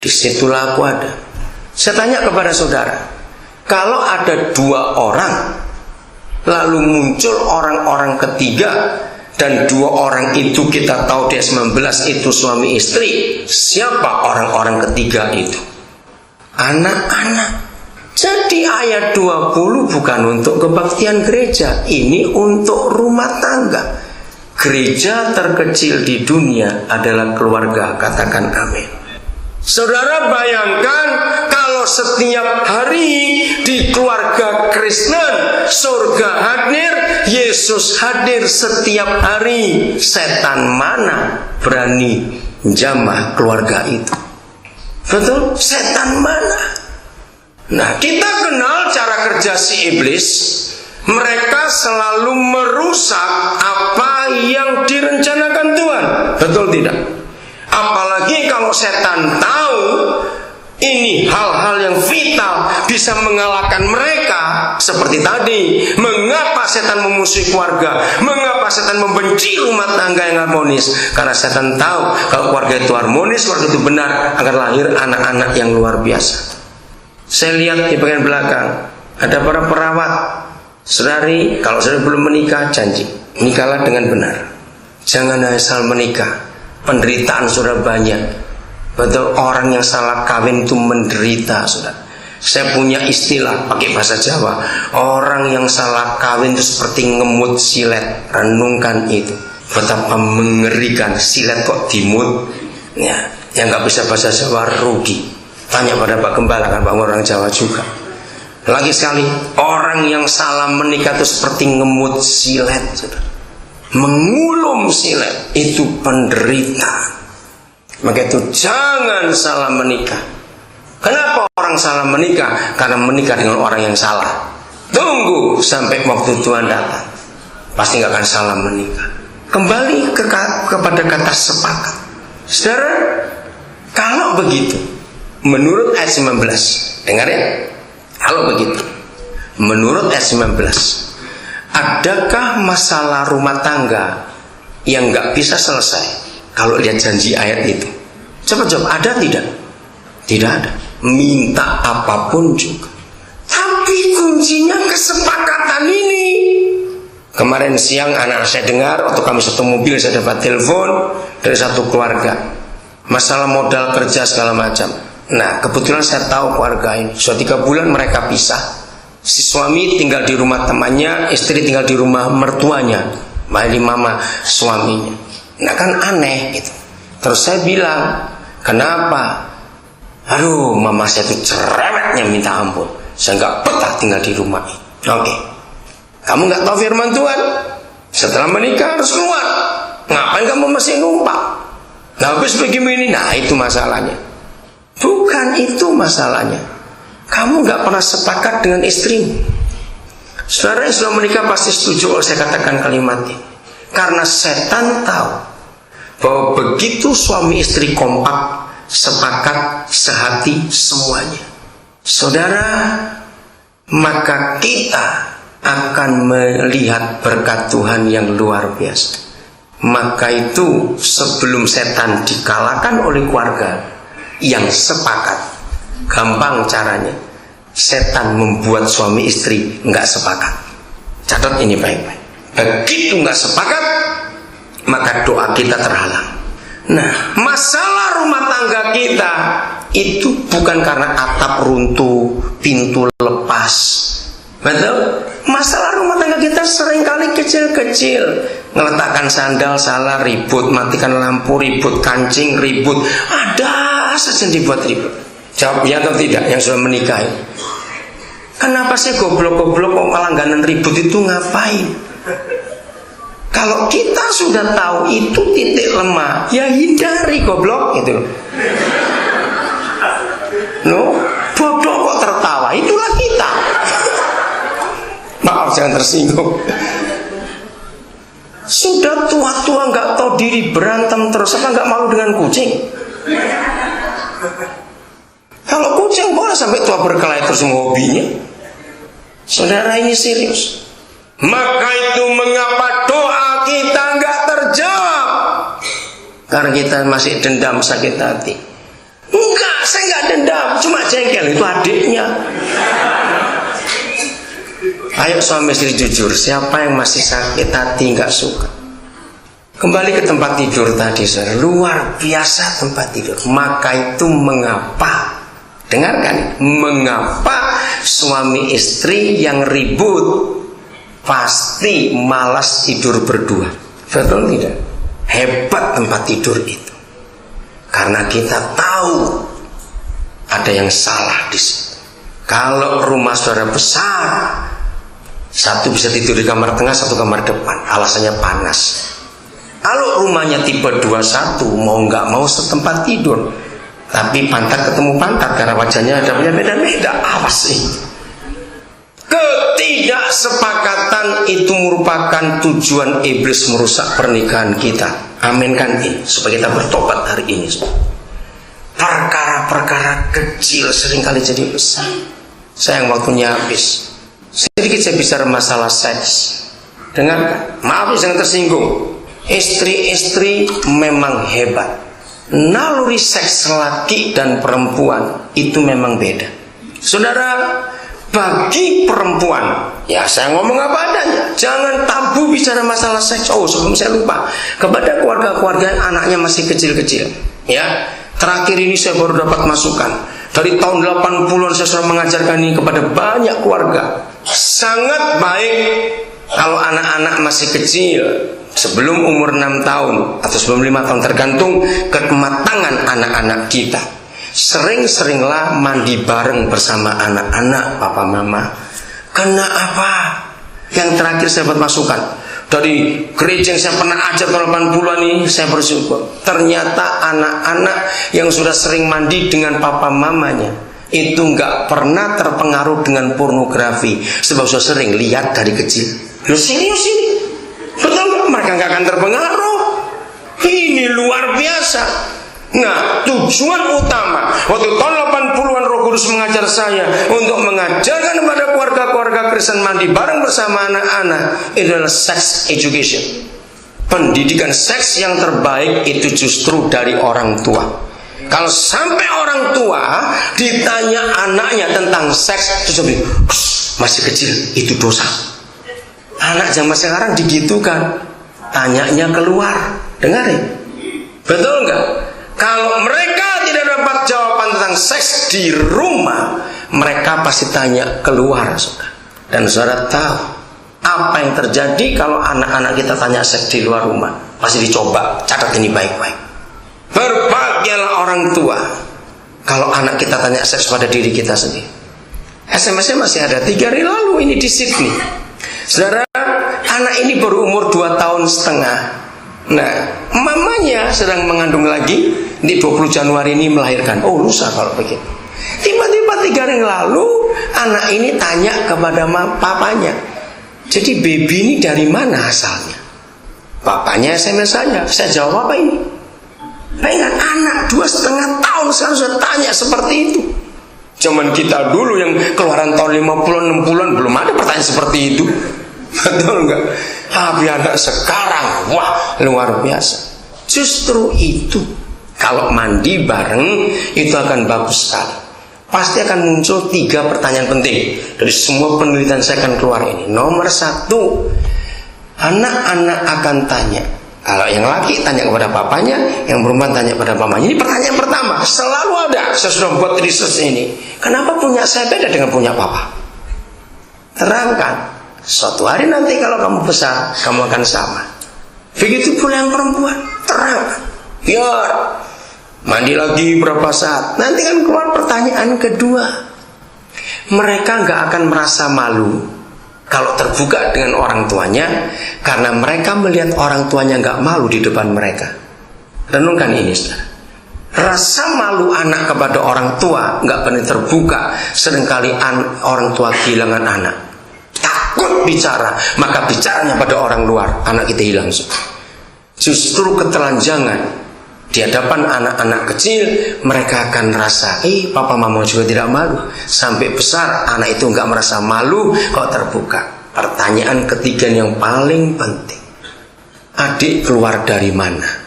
Disitulah aku ada. Saya tanya kepada saudara, kalau ada dua orang, lalu muncul orang-orang ketiga, dan dua orang itu kita tahu di 19 itu suami istri, siapa orang-orang ketiga itu? Anak-anak. Jadi ayat 20 bukan untuk kebaktian gereja, ini untuk rumah tangga. Gereja terkecil di dunia adalah keluarga, katakan amin. Saudara bayangkan kalau setiap hari di keluarga Kristen surga hadir, Yesus hadir setiap hari, setan mana berani jamah keluarga itu? Betul? Setan mana? Nah, kita kenal cara kerja si iblis. Mereka selalu merusak apa yang direncanakan Tuhan. Betul tidak? Apalagi kalau setan tahu ini hal-hal yang vital bisa mengalahkan mereka. Seperti tadi, mengapa setan memusuhi keluarga? Mengapa setan membenci rumah tangga yang harmonis? Karena setan tahu kalau keluarga itu harmonis, keluarga itu benar, akan lahir anak-anak yang luar biasa. Saya lihat di bagian belakang ada para perawat. Saudari, kalau saudari belum menikah, janji nikahlah dengan benar. Jangan asal menikah. Penderitaan sudah banyak. Betul, orang yang salah kawin itu menderita, saudara. Saya punya istilah pakai bahasa Jawa. Orang yang salah kawin itu seperti ngemut silet. Renungkan itu. Betapa mengerikan, silet kok dimut. Ya, yang nggak bisa bahasa Jawa rugi. Tanya pada Pak Gembala, kan Pak orang Jawa juga. Lagi sekali, orang yang salah menikah itu seperti ngemut silet, saudara. Mengulum silet itu penderitaan. Maka itu jangan salah menikah. Kenapa orang salah menikah? Karena menikah dengan orang yang salah. Tunggu sampai waktu Tuhan datang, pasti gak akan salah menikah. Kembali kepada kata sepakat. Saudara, kalau begitu, menurut ayat 19, dengar ya. Kalau begitu, menurut ayat 19, adakah masalah rumah tangga yang gak bisa selesai kalau lihat janji ayat itu? Coba jawab, ada tidak? Tidak ada. Minta apapun juga. Tapi kuncinya kesepakatan ini. Kemarin siang anak saya dengar, waktu kami satu mobil, saya dapat telepon dari satu keluarga. Masalah modal kerja segala macam. Nah, kebetulan saya tahu keluarga ini. Sudah 3 bulan mereka pisah. Si suami tinggal di rumah temannya, istri tinggal di rumah mertuanya, mama suaminya. Nah kan aneh gitu. Terus saya bilang, kenapa? Aduh, mama saya tuh cerewetnya minta ampun. Saya nggak betah tinggal di rumah ini. Oke. Kamu nggak tahu firman Tuhan? Setelah menikah harus keluar. Ngapain kamu masih numpang? Nah, habis begini, nah itu masalahnya. Bukan itu masalahnya. Kamu gak pernah sepakat dengan istrimu. Saudara yang sudah menikah pasti setuju kalau saya katakan kalimat ini. Karena setan tahu bahwa begitu suami istri kompak, sepakat, sehati, semuanya, saudara, maka kita akan melihat berkat Tuhan yang luar biasa. Maka itu sebelum setan dikalahkan oleh keluarga yang sepakat, gampang caranya. Setan membuat suami istri nggak sepakat. Catat ini baik-baik. Begitu nggak sepakat, maka doa kita terhalang. Nah, masalah rumah tangga kita itu bukan karena atap runtuh, pintu lepas. Betul? Masalah rumah tangga kita seringkali kecil-kecil. Ngeletakkan sandal salah, ribut. Matikan lampu, ribut. Kancing, ribut. Ada saja yang dibuat ribut. Jawab ya atau tidak yang sudah menikah. Kenapa sih goblok-goblok kok langganan ribut itu ngapain? Kalau kita sudah tahu itu titik lemah, ya hindari goblok itu. No, bodoh kok tertawa, itulah kita. Maaf jangan tersinggung. Sudah tua-tua nggak tahu diri berantem terus, apa nggak malu dengan kucing? Kalau kucing boleh sampai tua berkelahi terus hobinya. Saudara ini serius. Maka itu mengapa doa kita nggak terjawab? Karena kita masih dendam, sakit hati. Enggak, saya cuma jengkel, itu adiknya. Ayo suami istri jujur, siapa yang masih sakit hati nggak suka? Kembali ke tempat tidur tadi, saudara. Luar biasa tempat tidur. Maka itu mengapa? Dengarkan, mengapa suami istri yang ribut pasti malas tidur berdua? Betul tidak? Hebat tempat tidur itu. Karena kita tahu ada yang salah di situ. Kalau rumah saudara besar, satu bisa tidur di kamar tengah, satu kamar depan, alasannya panas. Kalau rumahnya tipe 21, mau nggak mau setempat tidur, tapi pantat ketemu pantat karena wajahnya ada beda-beda. Awas sih. Ketidaksepakatan itu merupakan tujuan iblis merusak pernikahan kita. Aminkan ini supaya kita bertobat hari ini. Perkara-perkara kecil seringkali jadi besar. Sayang, waktunya habis. Sedikit saya bicara masalah seks. Dengarkan, maaf jangan tersinggung. Istri-istri memang hebat. Naluri seks laki dan perempuan itu memang beda. Saudara, bagi perempuan, ya saya ngomong apa adanya. Jangan tabu bicara masalah seks. Oh, sebelum saya lupa, kepada keluarga-keluarga anaknya masih kecil-kecil, ya. Terakhir ini saya baru dapat masukan. Dari tahun 80-an saya sudah mengajarkan ini kepada banyak keluarga. Sangat baik kalau anak-anak masih kecil, sebelum umur 6 tahun atau sebelum 5 tahun, tergantung kematangan anak-anak kita. Sering-seringlah mandi bareng bersama anak-anak papa mama. Kenapa? Yang terakhir saya dapat masukan dari gereja yang saya pernah ajar tahun 80-an ini, saya bersyukur. Ternyata anak-anak yang sudah sering mandi dengan papa mamanya itu nggak pernah terpengaruh dengan pornografi, sebab sudah sering lihat dari kecil. Loh, serius ini? Betul nggak? Mereka nggak akan terpengaruh. Ini luar biasa. Nah, tujuan utama waktu tahun 80-an Roh Kudus mengajar saya untuk mengajarkan kepada keluarga-keluarga Kristen mandi bareng bersama anak-anak, itu adalah sex education. Pendidikan seks yang terbaik itu justru dari orang tua. Kalau sampai orang tua ditanya anaknya tentang seks, terus dia bilang, masih kecil, itu dosa. Anak zaman sekarang digitukan, tanyanya keluar. Dengarin, betul nggak? Kalau mereka tidak dapat jawaban tentang seks di rumah, mereka pasti tanya keluar, saudara. Dan saudara tahu apa yang terjadi kalau anak-anak kita tanya seks di luar rumah? Pasti dicoba, catat ini baik-baik. Berbahagialah orang tua kalau anak kita tanya seks pada diri kita sendiri. SMS-nya masih ada 3 hari lalu ini di Sydney. Saudara, anak ini baru umur 2 tahun setengah. Nah, mamanya sedang mengandung lagi, di 20 Januari ini melahirkan. Oh, lusa kalau begitu. Tiba-tiba 3 hari yang lalu anak ini tanya kepada papanya, jadi baby ini dari mana asalnya? Papanya SMS saya jawab apa ini? Bayangkan anak 2,5 tahun sekarang sudah tanya seperti itu. Zaman kita dulu yang keluaran tahun 50-an 60-an belum ada pertanyaan seperti itu. Betul enggak? Tapi anak sekarang, wah, luar biasa. Justru itu, kalau mandi bareng itu akan bagus sekali. Pasti akan muncul 3 pertanyaan penting dari semua penelitian saya akan keluar ini. Nomor 1, anak-anak akan tanya. Kalau yang laki tanya kepada papanya, yang perempuan tanya kepada mamanya. Ini pertanyaan pertama, selalu ada. Saya sudah buat research ini. Kenapa punya saya beda dengan punya papa? Terangkan. Suatu hari nanti kalau kamu besar, kamu akan sama. Begitu pula yang perempuan, terangkan. Biar mandi lagi berapa saat, nanti kan keluar pertanyaan kedua. Mereka nggak akan merasa malu kalau terbuka dengan orang tuanya, karena mereka melihat orang tuanya nggak malu di depan mereka. Renungkan ini, saudara. Rasa malu anak kepada orang tua nggak pernah terbuka. Seringkali orang tua kehilangan anak, takut bicara, maka bicaranya pada orang luar, anak kita hilang. Justru ketelanjangan di hadapan anak-anak kecil, mereka akan rasa, papa mama juga tidak malu. Sampai besar anak itu nggak merasa malu kalau terbuka. Pertanyaan ketiga yang paling penting, adik keluar dari mana?